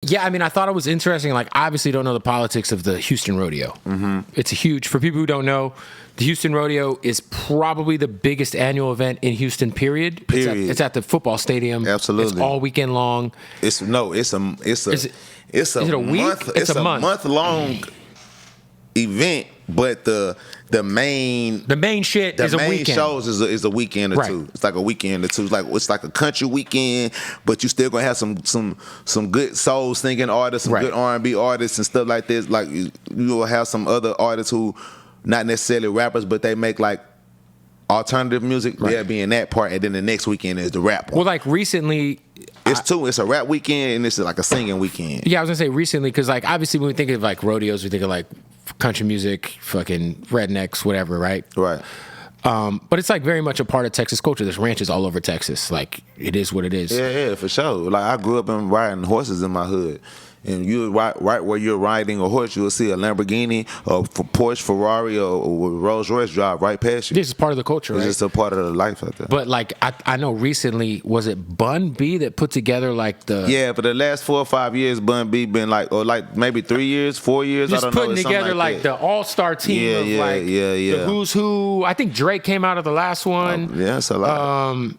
Yeah, I mean, I thought it was interesting. Like, obviously, don't know the politics of the Houston Rodeo. Mm-hmm. It's a huge, for people who don't know, the Houston Rodeo is probably the biggest annual event in Houston. Period. It's at the football stadium. Absolutely, it's all weekend long. It's a month long event, but the main shit is a weekend. The main shows is a weekend or two. It's like a weekend or two. It's like a country weekend, but you still gonna have some good soul singing artists, some good R&B artists and stuff like this. Like you will have some other artists who not necessarily rappers, but they make like alternative music. They'll be in that part, and then the next weekend is the rap one. Well, like recently. It's a rap weekend and it's like a singing weekend. Yeah, I was gonna say recently because like obviously when we think of like rodeos, we think of like country music, fucking rednecks, whatever, right? Right. But it's like very much a part of Texas culture. There's ranches all over Texas. Like it is what it is. Yeah, for sure. Like I grew up in riding horses in my hood. And you right where you're riding a horse, you'll see a Lamborghini, a Porsche, Ferrari, or Rolls Royce drive right past you. This is part of the culture, right? It's just a part of the life out there. But like I know recently, was it Bun B that put together like the? Yeah, for the last 4 or 5 years, Bun B been like, or like maybe 3 years, 4 years. Just I don't know. Putting together like the all-star team of like the who's who. I think Drake came out of the last one. Yeah, that's a lot.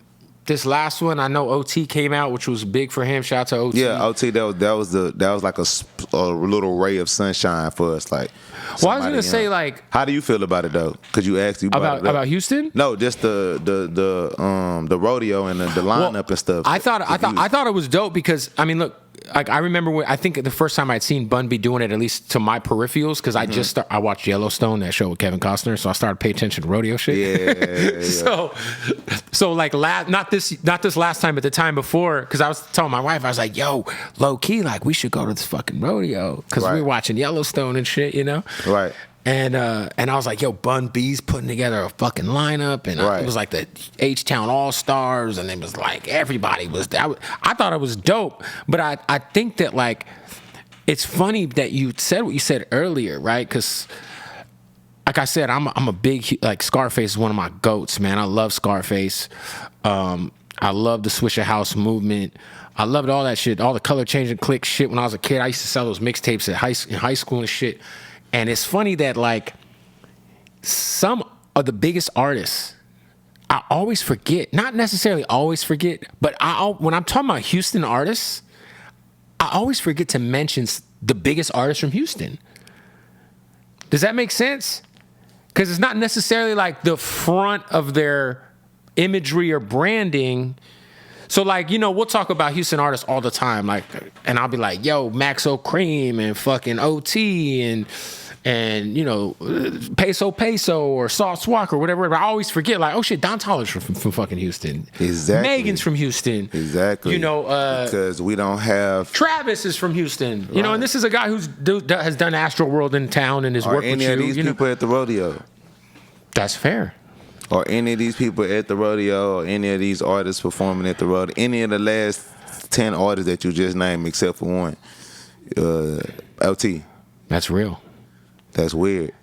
This last one, I know OT came out, which was big for him. Shout out to OT. Yeah, OT. That was like a little ray of sunshine for us. Like, well, I was gonna say like, how do you feel about it though? Because you asked about Houston. No, just the rodeo and the lineup and stuff. I thought it was dope because I mean, look. Like I remember I think the first time I'd seen Bun B doing it, at least to my peripherals, because I watched Yellowstone, that show with Kevin Costner, so I started paying attention to rodeo shit. Yeah. so like not this last time, but the time before, because I was telling my wife, I was like, yo, low key, like we should go to this fucking rodeo because we were watching Yellowstone and shit, you know? Right. And I was like, yo, Bun B's putting together a fucking lineup, and it was like the H-Town All-Stars, and it was like everybody was. I thought it was dope, but I think that like it's funny that you said what you said earlier, right? Because like I said, I'm a big like Scarface is one of my goats, man. I love Scarface. I love the Swisher House movement. I loved all that shit, all the color changing click shit. When I was a kid, I used to sell those mixtapes in high school and shit. And it's funny that like some of the biggest artists, I always forget, not necessarily always forget, but when I'm talking about Houston artists, I always forget to mention the biggest artists from Houston. Does that make sense? Because it's not necessarily like the front of their imagery or branding. So like, you know, we'll talk about Houston artists all the time, like, and I'll be like, yo, Maxo Cream and fucking OT and you know, Peso or Sauce Walker or whatever. I always forget, like, oh shit, Don Tolliver's from fucking Houston. Exactly. Megan's from Houston. Exactly. You know, because we don't have Travis is from Houston. You know, and this is a guy has done Astro World in town and has worked with you. Or any of these people at the rodeo. That's fair. Or any of these people at the rodeo, or any of these artists performing at the rodeo, any of the last 10 artists that you just named, except for one, LT. That's real. That's weird.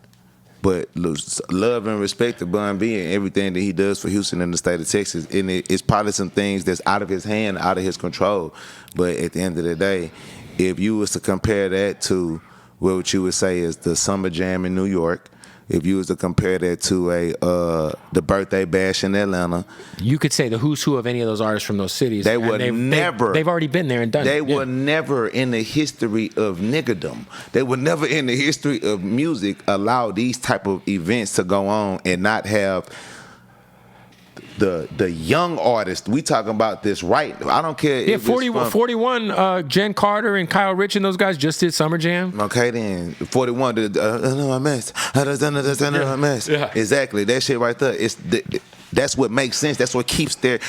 But love and respect to Bun B and everything that he does for Houston and the state of Texas. And it's probably some things that's out of his hand, out of his control. But at the end of the day, if you was to compare that to what you would say is the Summer Jam in New York, if you was to compare that to the Birthday Bash in Atlanta, you could say the who's who of any of those artists from those cities. They would never. They've already been there and done it. They were never in the history of niggerdom. They were never in the history of music allow these type of events to go on and not have the young artists. We talking about this right. I don't care. Yeah, 41. Jen Carter and Kyle Rich and those guys just did Summer Jam. Okay, then 41. I mess. Yeah. Exactly. That shit right there. That's what makes sense. That's what keeps them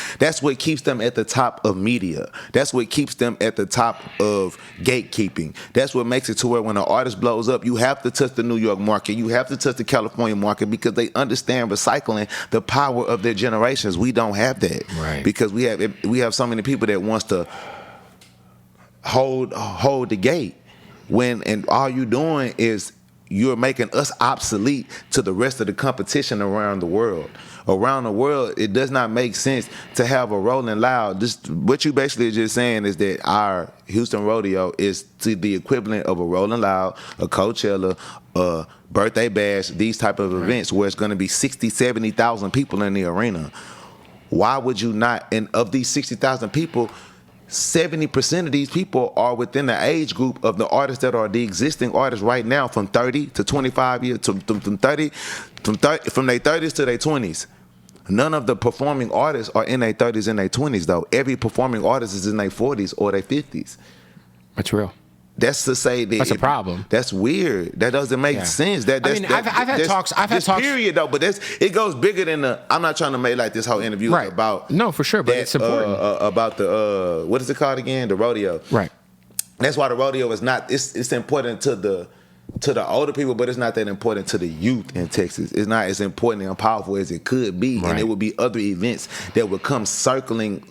at the top of media. That's what keeps them at the top of gatekeeping. That's what makes it to where when an artist blows up, you have to touch the New York market. You have to touch the California market because they understand recycling the power of their generations. We don't have that. Right. Because we have so many people that wants to hold the gate and all you doing is you're making us obsolete to the rest of the competition around the world. Around the world, it does not make sense to have a Rolling Loud. Just what you basically just saying is that our Houston Rodeo is to the equivalent of a Rolling Loud, a Coachella, a Birthday Bash, these type of events where it's going to be 60, 70,000 people in the arena. Why would you not? And of these 60,000 people, 70% of these people are within the age group of the artists that are the existing artists right now, from 30 to 25 years, from their 30s to their 20s. None of the performing artists are in their 30s and their 20s, though. Every performing artist is in their 40s or their 50s. That's real. That's to say that that's a problem. That's weird. That doesn't make sense. I've had talks. Period, though. But it goes bigger than the. I'm not trying to make like this whole interview is about. No, for sure, but it's important. About the what is it called again? The rodeo. Right. That's why the rodeo is not. It's important to the older people, but it's not that important to the youth in Texas. It's not as important and powerful as it could be, and there would be other events that would come circling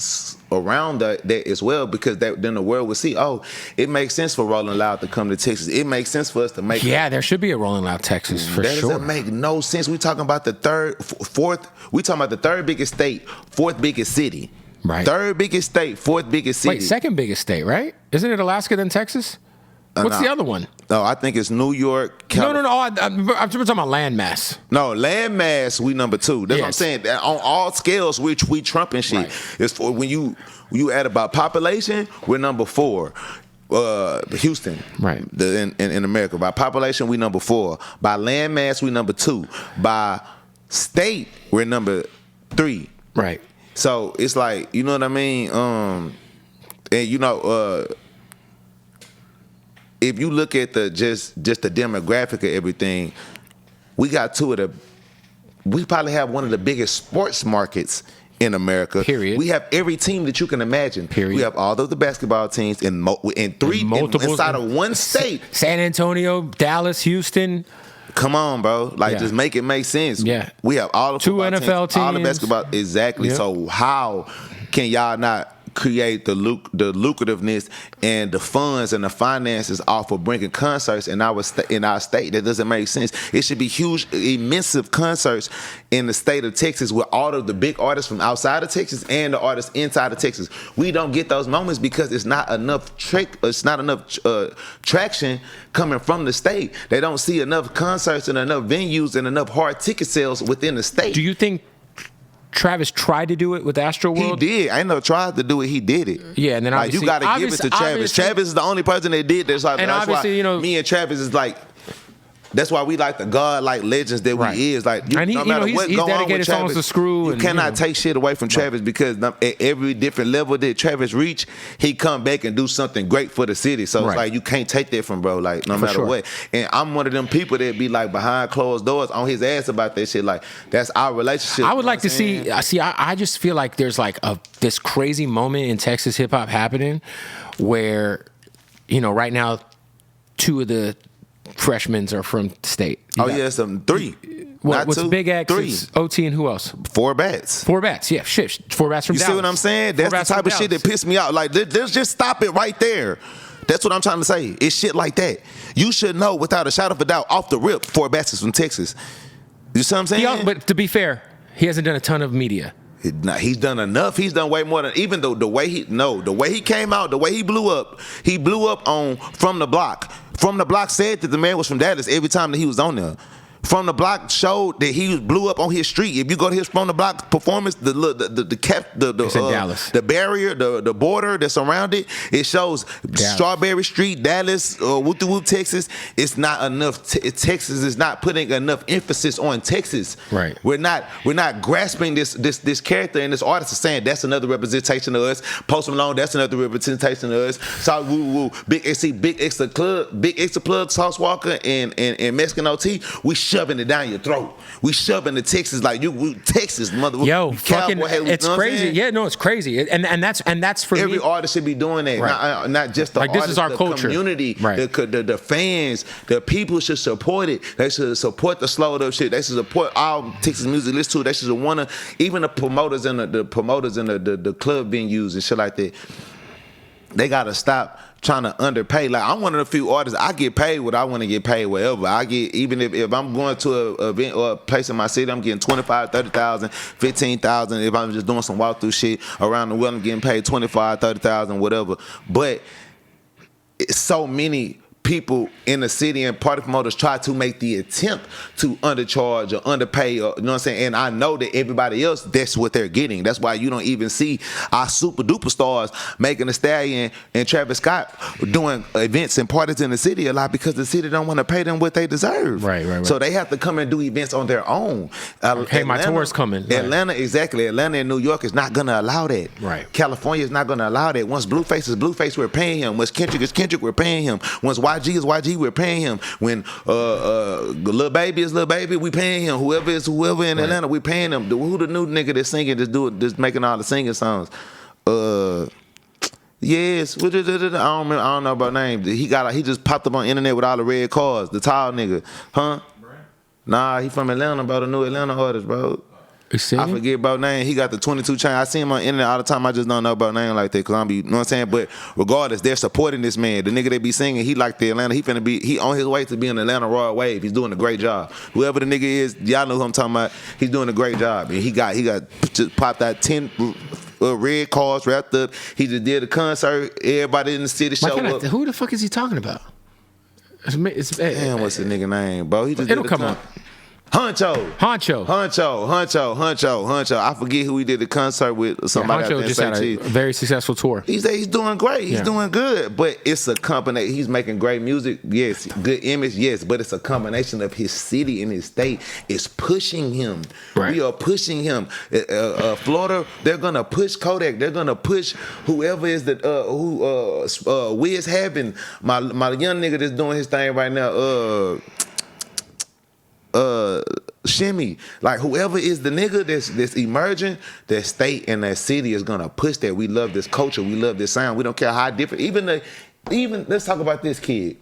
around that as well, because then the world would see, oh, it makes sense for Rolling Loud to come to Texas. It makes sense for us to make. Yeah, there should be a Rolling Loud Texas for sure. That doesn't make no sense. We talking about the fourth. We talking about the third biggest state, fourth biggest city. Right. Third biggest state, fourth biggest city. Wait, second biggest state, right? Isn't it Alaska then Texas? What's the other one? No, I think it's New York. No. I'm talking about landmass. No, landmass, we number 2. That's what I'm saying. On all scales, which we trumping shit. Right. It's for when you add about population, we're number 4. Houston, right? In America, by population, we number 4. By landmass, we number 2. By state, we're number 3. Right. So it's like, you know what I mean? And you know. If you look at the just the demographic of everything, we probably have one of the biggest sports markets in America. Period. We have every team that you can imagine. Period. We have all of the basketball teams inside of one state. San Antonio, Dallas, Houston. Come on, bro. Just make it make sense. Yeah. We have all the 2 NFL teams. All the basketball. Exactly. Yep. So how can y'all not create the lucrativeness and the funds and the finances off of bringing concerts in our state? That doesn't make sense. It should be huge, immense concerts in the state of Texas with all of the big artists from outside of Texas and the artists inside of Texas. We don't get those moments because it's not enough traction coming from the state. They don't see enough concerts and enough venues and enough hard ticket sales within the state. Do you think Travis tried to do it with Astroworld? He did. I ain't no tried to do it. He did it. Yeah, and then obviously, you got to give it to Travis. Travis is the only person that did this. And obviously, me and Travis is like. That's why we like the God-like legends that we is. Like, no matter what go on with Travis, to Screw you cannot take shit away from Travis because at every different level that Travis reach, he come back and do something great for the city. So it's like you can't take that from bro. Like no matter what. And I'm one of them people that be like behind closed doors on his ass about that shit. Like that's our relationship. I would like to see. I just feel like there's like this crazy moment in Texas hip hop happening, where right now 2 of the freshmen are from the state. Some 3. What's Big X? 3. OT and who else? 4 Bats. 4 Bats. Yeah, shit. 4 Bats from Dallas. You see what I'm saying? That's the type of shit that pissed me out. Like, let's just stop it right there. That's what I'm trying to say. It's shit like that. You should know without a shadow of a doubt, off the rip, 4 Bats is from Texas. You see what I'm saying? But to be fair, he hasn't done a ton of media. He's done enough. He's done way more than even though the way he came out, the way he blew up on From the Block. From the Block said that the man was from Dallas every time that he was on there. From the Block showed that he blew up on his street. If you go to his From the Block performance, the barrier, the border that's around it, it shows Dallas. Strawberry Street, Dallas, Whoop, Texas. It's not enough. Texas is not putting enough emphasis on Texas. Right. We're not grasping this character and this artist is saying that's another representation of us. Post Malone, that's another representation of us. So Big X the Plug, Sauce Walker, and Mexican OT. We shoving it down your throat. We shoving the Texas like Texas mother. Yo, fucking, it's crazy. Yeah, no, it's crazy. And that's for every me. artist should be doing that. Right. Not just the artists, this is our the culture. Community, right. the fans, the people should support it. They should support the slowed up shit. They should support all Texas music. Listen to it. They should wanna even the promoters and the club venues and shit like that. They gotta stop trying to underpay. Like, I'm one of the few artists, I get paid what I want to get paid wherever. I get, even if I'm going to a event or a place in my city, I'm getting 25, 30,000, 15,000. If I'm just doing some walkthrough shit around the world, I'm getting paid 25, 30,000, whatever. But it's so many people in the city and party promoters try to make the attempt to undercharge or underpay, or, you know what I'm saying? And I know that everybody else, that's what they're getting. That's why you don't even see our super duper stars Megan Thee Stallion and Travis Scott doing events and parties in the city a lot, because the city don't want to pay them what they deserve. Right. So they have to come and do events on their own. Hey, my tour's coming. Atlanta, exactly. Atlanta and New York is not going to allow that. Right. California is not going to allow that. Once Blueface is Blueface, we're paying him. Once Kendrick is Kendrick, we're paying him. Once YG is YG, we're paying him. When Lil Baby is Lil Baby, we paying him. Whoever is whoever in Atlanta, we paying him. Who the new nigga that's singing, just making all the singing songs? Yes, I don't know about name. He just popped up on the internet with all the red cars. The tall nigga, huh? Nah, he from Atlanta, bro. The new Atlanta artist, bro. I forget about name. He got the 22 chain. I see him on the internet all the time. I just don't know about name like that, because I'm be, you know what I'm saying? But regardless, they're supporting this man. The nigga they be singing, he like the Atlanta. He on his way to being Atlanta Royal Wave. He's doing a great job. Whoever the nigga is, y'all know who I'm talking about. He's doing a great job. And he got just popped out 10 red cars wrapped up. He just did a concert. Everybody in the city showed up. Who the fuck is he talking about? Damn, what's the nigga name, bro? It'll come up. Honcho. I forget who he did the concert with. Somebody Honcho just had a very successful tour. He's doing great. He's doing good. But it's a combination. He's making great music. Yes. Good image. Yes. But it's a combination of his city and his state is pushing him. Right. We are pushing him. Florida, they're gonna push Kodak. They're gonna push whoever is Wiz having my young nigga that's doing his thing right now. Shimmy, like whoever is the nigga that's emerging, that state and that city is gonna push that. We love this culture, we love this sound. We don't care how different. Even let's talk about this kid.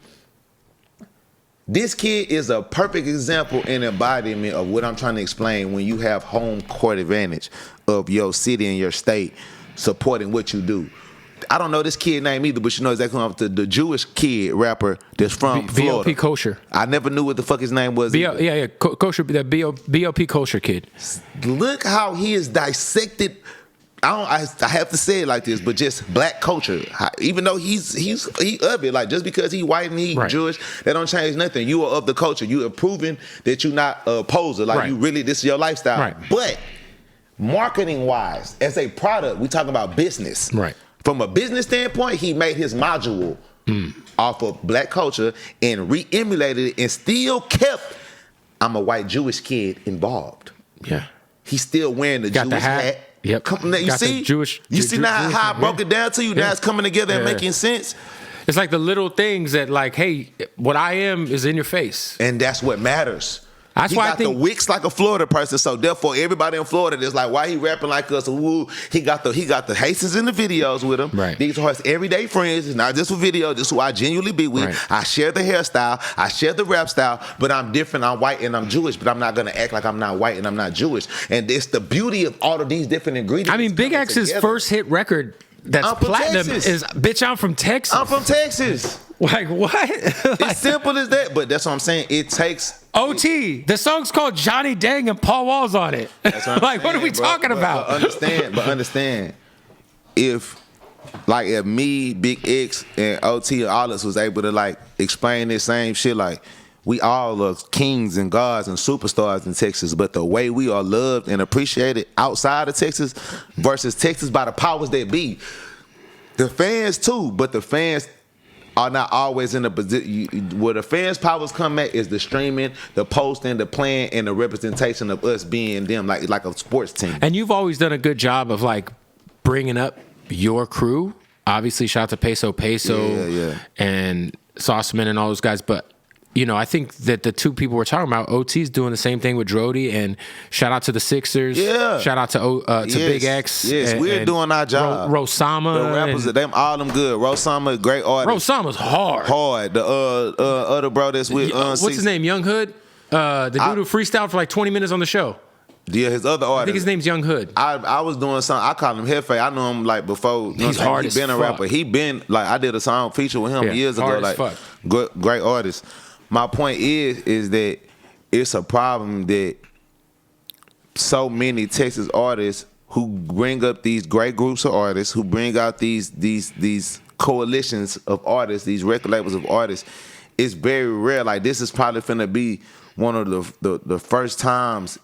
This kid is a perfect example and embodiment of what I'm trying to explain. When you have home court advantage of your city and your state supporting what you do. I don't know this kid name either, but you know exactly who I'm talking about. The Jewish kid rapper that's from Florida. B.O.P. Kosher. I never knew what the fuck his name was. Kosher. The B.O.P. Kosher kid. Look how he is dissected. I have to say it like this, but just black culture. Even though he of it, like just because he white and he Jewish, that don't change nothing. You are of the culture. You are proving that you're not a poser. Like you really, this is your lifestyle. Right. But marketing wise, as a product, we talking about business. Right. From a business standpoint, he made his module off of black culture and re-emulated it and still kept I'm a white Jewish kid involved. Yeah. He's still wearing the Jewish hat. Yep. You see? You see now how I broke it down to you? Now it's coming together and making sense. It's like the little things that like, hey, what I am is in your face. And that's what matters. That's why I think the wicks like a Florida person, so therefore everybody in Florida is like, why he rapping like us? Ooh, he got the Hastings in the videos with him. Right. These are his everyday friends. It's not just for video. This is who I genuinely be with. Right. I share the hairstyle. I share the rap style, but I'm different. I'm white and I'm Jewish, but I'm not gonna act like I'm not white and I'm not Jewish. And it's the beauty of all of these different ingredients. I mean, Big X's first hit record that's platinum is "Bitch, I'm from Texas." I'm from Texas. Like what? It's simple as that, but that's what I'm saying. It takes OT. The song's called Johnny Dang and Paul Wall's on it. That's what like, what are we talking about? But understand, if me, Big X, and OT and all us was able to like explain this same shit, like we all are kings and gods and superstars in Texas, but the way we are loved and appreciated outside of Texas versus Texas by the powers that be, the fans too, but the fans are not always in a position where the fans' powers come at is the streaming, the posting, the playing, and the representation of us being them, like a sports team. And you've always done a good job of like bringing up your crew. Obviously, shout out to Peso and Sauceman and all those guys, but. You know, I think that the two people we're talking about, OT's doing the same thing with Drody, and shout out to the Sixers. Yeah. Shout out to Big X. Yes, we're doing our job. Rosama. The rappers, all them good. Rosama, great artist. Rosama's hard. Hard. The other bro that's with what's his name? Young Hood? The dude who freestyled for like 20 minutes on the show. Yeah, his other artist. I think his name's Young Hood. I was doing something. I called him Hefe. I knew him like before. He's hard as fuck. He been a rapper. He been like I did a song feature with him years ago. Like great artist. My point is that it's a problem that so many Texas artists who bring up these great groups of artists, who bring out these coalitions of artists, these record labels of artists, it's very rare. Like this is probably finna be one of the first times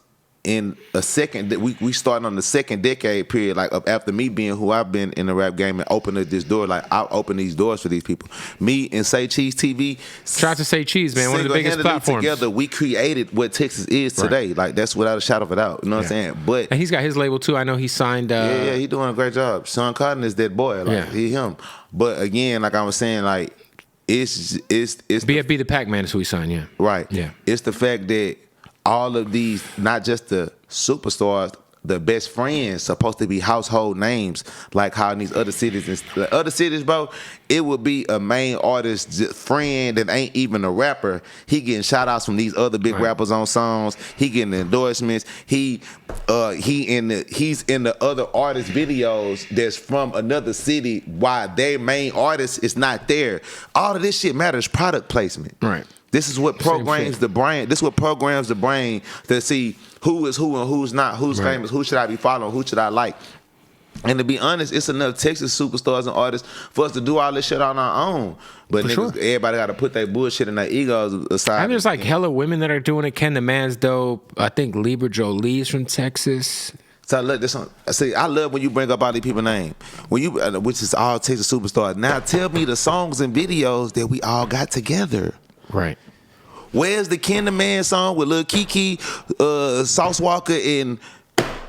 in a second that we starting on the second decade period, like after me being who I've been in the rap game and opening this door. Like I'll open these doors for these people. Me and Say Cheese TV. Shout out to Say Cheese, man. One of the biggest platforms. Together, we created what Texas is today. Right. Like that's without a shadow of a doubt. You know what I'm saying? But and he's got his label too. I know he signed. Yeah, he's doing a great job. Sean Cotton is that boy. Like he him. But again, like I was saying, like it's BFB the Pac-Man is who he signed. Yeah. Right. Yeah. It's the fact that all of these, not just the superstars, the best friends supposed to be household names, like how in these other cities. The other cities, bro, it would be a main artist friend that ain't even a rapper. He getting shout outs from these other big rappers on songs. He getting endorsements. He's in the other artist videos that's from another city while their main artist is not there. All of this shit matters. Product placement. Right. This is what programs the brain. This is what programs the brain to see who is who and who's not, who's famous, who should I be following, who should I like. And to be honest, it's enough Texas superstars and artists for us to do all this shit on our own. But niggas, everybody got to put their bullshit and their egos aside. And there's like hella women that are doing it. Ken the Man's dope. I think Libra Jolie's from Texas. So look, this one. See, I love when you bring up all these people's names. When you, which is all Texas superstars. Now tell me the songs and videos that we all got together. Right. Where's the Ken the Man song with Lil Kiki, Sauce Walka, and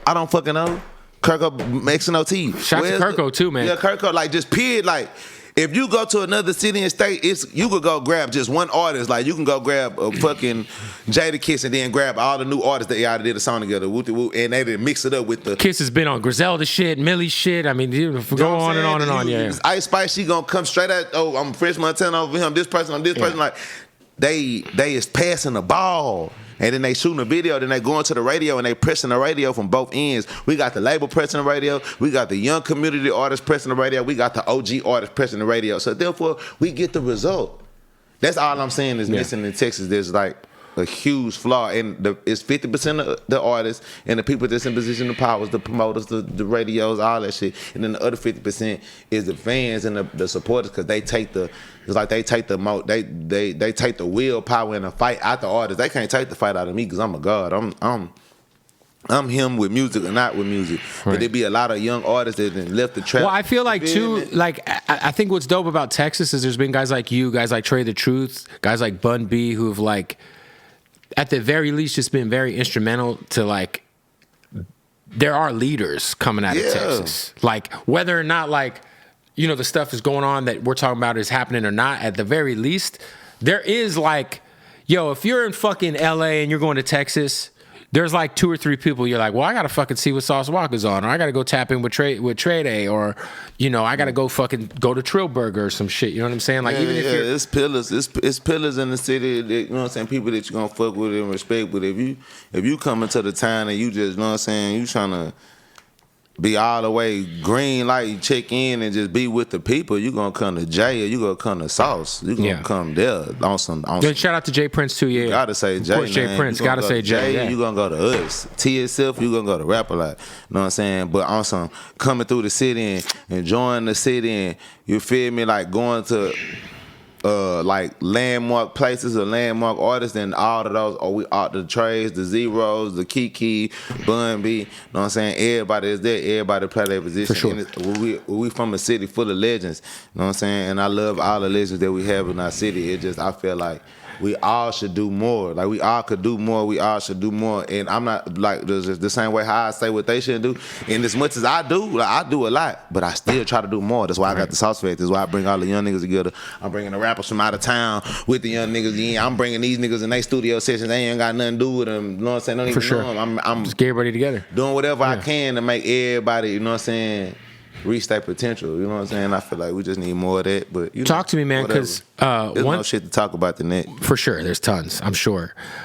I don't fucking know, Kirko XNOT. Shout to Kirko too, man. Yeah, Kirko, like just period. Like if you go to another city and state, you could go grab just one artist. Like you can go grab a fucking Jadakiss and then grab all the new artists that y'all did a song together, and they didn't mix it up with the. Kiss has been on Griselda shit, Millie shit. I mean, go on and on and on. Yeah. Ice Spice, she gonna come straight out. Oh, I'm French Montana over him. This person, I'm this person. Like. They is passing the ball, and then they shooting a video, then they going to the radio and they pressing the radio from both ends. We got the label pressing the radio, we got the young community artists pressing the radio, we got the OG artists pressing the radio. So therefore, we get the result. That's all I'm saying is missing in Texas. There's like a huge flaw, and it's 50% of the artists and the people that's in position of power, the promoters, the radios, all that shit, and then the other 50% is the fans and the supporters, because they take the they take the willpower in the fight out the artists. They can't take the fight out of me because I'm a god. I'm him with music or not with music. Right. But there be a lot of young artists that left the trap. Well, I feel like too, like I think what's dope about Texas is there's been guys like you, guys like Trey the Truth, guys like Bun B, who've like, at the very least, just been very instrumental to like, there are leaders coming out of Texas. Like whether or not like, you know, the stuff is going on that we're talking about is happening or not, at the very least, there is like, yo, if you're in fucking LA and you're going to Texas, there's like 2 or 3 people you're like, well, I gotta fucking see what Sauce Walka's on, or I gotta go tap in with Trey Day, or you know, I gotta go fucking go to Trillburger or some shit. You know what I'm saying? Like even if you're, it's pillars, it's pillars in the city. That, you know what I'm saying? People that you're gonna fuck with and respect. But if you come into the town and you just, you know what I'm saying, you trying to be all the way green light, you check in and just be with the people, you gonna come to Jay or you gonna come to Sauce. You gonna come there on some. Shout out to Jay Prince too, yeah. Gotta say Jay. Of course, Jay Prince. Gotta say Jay. You gonna go to us. T itself, you gonna go to Rap A Lot. You know what I'm saying? But on some coming through the city and enjoying the city, and you feel me, like going to like landmark places or landmark artists, and all of those, or we out the Trays, the Zeros, the Kiki, Bun B, you know what I'm saying? Everybody is there, everybody play their position. For sure. We from a city full of legends, you know what I'm saying? And I love all the legends that we have in our city. It just, I feel like we all should do more. Like we all could do more. We all should do more. And I'm not like the same way how I say what they should do. And as much as I do, like I do a lot, but I still try to do more. That's why I got the Sauce Factory. That's why I bring all the young niggas together. I'm bringing the rappers from out of town with the young niggas in. I'm bringing these niggas in their studio sessions. They ain't got nothing to do with them. You know what I'm saying? Don't even know them. I'm just get everybody together, doing whatever I can to make everybody, you know what I'm saying, reach their potential. You know what I'm saying? I feel like we just need more of that. But you talk to me, man, because there's no shit to talk about than that. For sure, there's tons, I'm sure.